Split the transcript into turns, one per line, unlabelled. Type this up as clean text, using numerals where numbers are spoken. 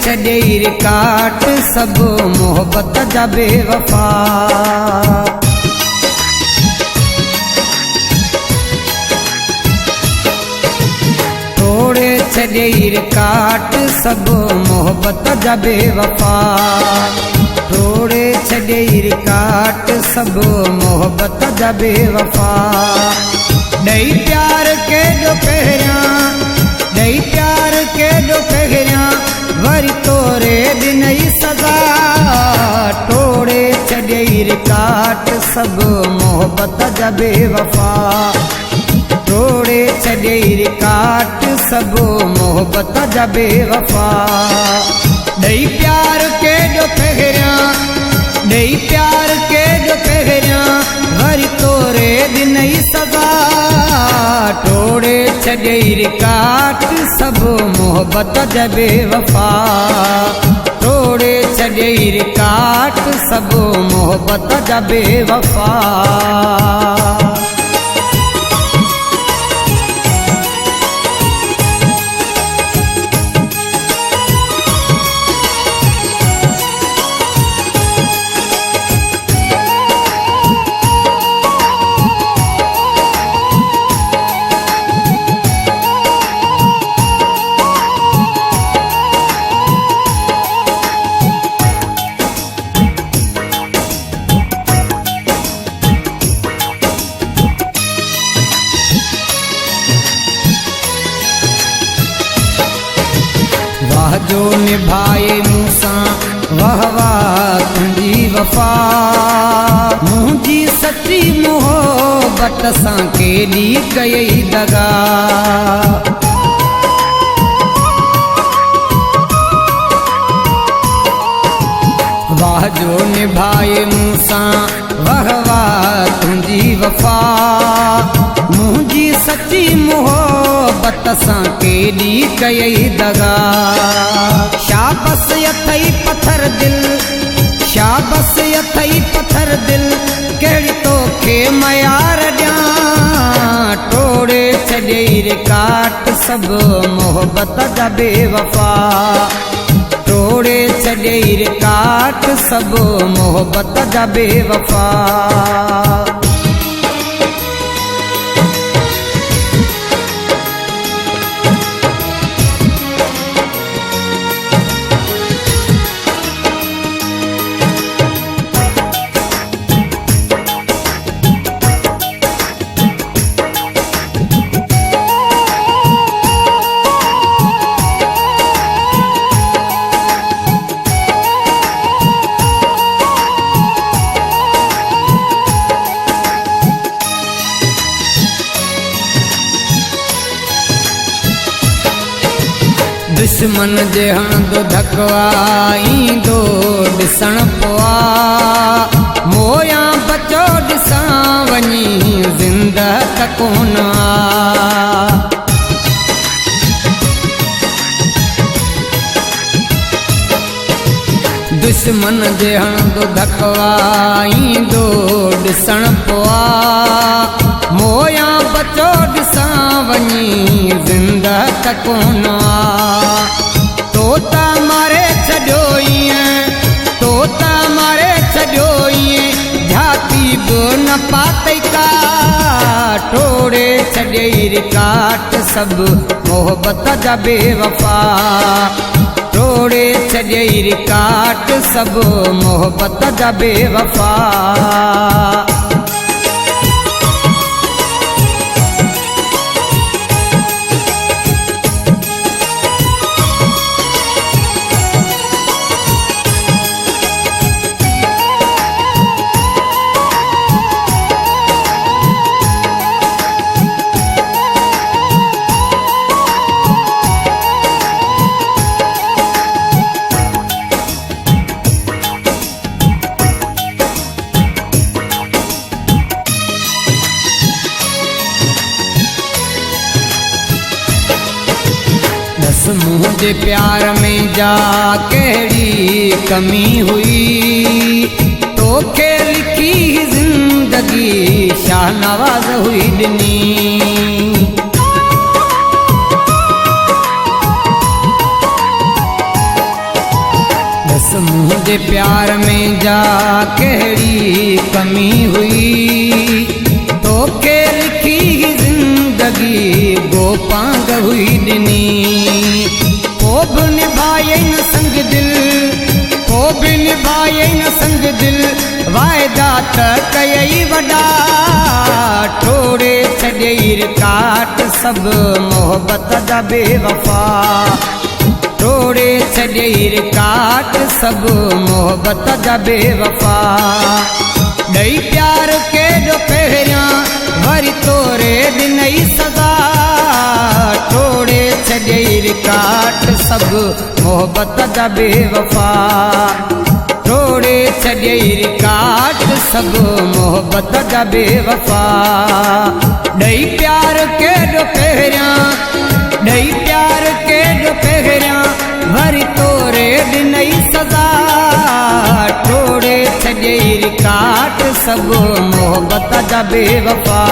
छॾे रिकाट सब मोहब्बत जा बेवफा। तोड़े छॾे रिकाट सब मोहब्बत जा बेवफा। तोड़े छॾे रिकाट सब मोहब्बत जा बेवफा। ॾेई प्यार के जो पहिरियां, ॾेई प्यार के जो पहिरियां वरी तोरे ॾिनई सज़ा। तोड़े छॾे रिकाट सब मोहब्बत जा बेवफा। तोड़े छॾे रिकाट सब मोहब्बत जा बेवफा। ॾेई प्यार के जो पहिरियां, ॾेई प्यार के जो पहिरियां वरी तोरे ॾिनई सज़ा। तोड़े छॾे रिकाट सब मोहब्बत जा बेवफा। तोड़े छॾे रिकाट सब मोहब्बत जा बेवफा। वाह जो निभाए मूंसां वाह वाह तुंहिंजी वफ़ा। मुंहिंजी सच्ची मोहब्बत सां केॾी कयई दगा। वाह जो निभाए मूंसां वाह वाह तुंहिंजी वफ़ा। मुंहिंजी सच्ची मोहब्बत सां केॾी कयई दगा। शाबस अथई पत्थर दिल, शाबस अथई पत्थर दिल कहिड़ी तोखे मयार ॾियां। तोड़े छॾे रिकाट सब मोहब्बत जा बेवफा। तोड़े छॾे रिकाट सब मोहब्बत जा बेवफा। दुश्मन जे हणंदो धकवा ईंदो ॾिसण पोआ। मोयां बचो ॾिसां वञी ज़िंदा त कोन आ। दुश्मन जे हणंदो धकवा ईंदो ॾिसण पोआ। मोयां बचो ॾिसां वञी ज़िंदा त कोन आ। तोता मारे छॾियो ईअं, तोता मारे छॾियो ईअं झाती बि न पातई का। तोड़े छॾे रिकाट सब मोहब्बत जा बेवफा। तोड़े छॾे रिकाट सब मोहब्बत जा बेवफा। मुझे प्यार में जा केड़ी कमी हुई। तोखे लिखी जिंदगी शाहनवाज हुई दिनी। तुझे प्यार में जा कहिड़ी कमी हुई, तो के लिखी जिंदगी गोपांग हुई ॾिनी। को बि निभाए न संग दिल, को बि निभाए न संग दिल, वायदा त कयई वॾा, टोड़े छॾियई रिकाट सभु मोहब्बत जा बेवफा, टोड़े छॾियई रिकाट सभु मोहब्बत जा बेवफा। ॾेई प्यार केॾो पहिरियां वरी तोरे ॾिनई सज़ा, टोड़े छॾियई रिकाट सभु मोहब्बत जा बेवफा, टोड़े छॾियई रिकाट सभु मोहब्बत जा बेवफा। ॾेई प्यार केॾो पहिरियां, ॾेई प्यार केॾो पहिरियां वरी तोरे ॾिनई सज़ा, टोड़े छॾियई रिकाट सभु मोहब्बत जा बेवफा।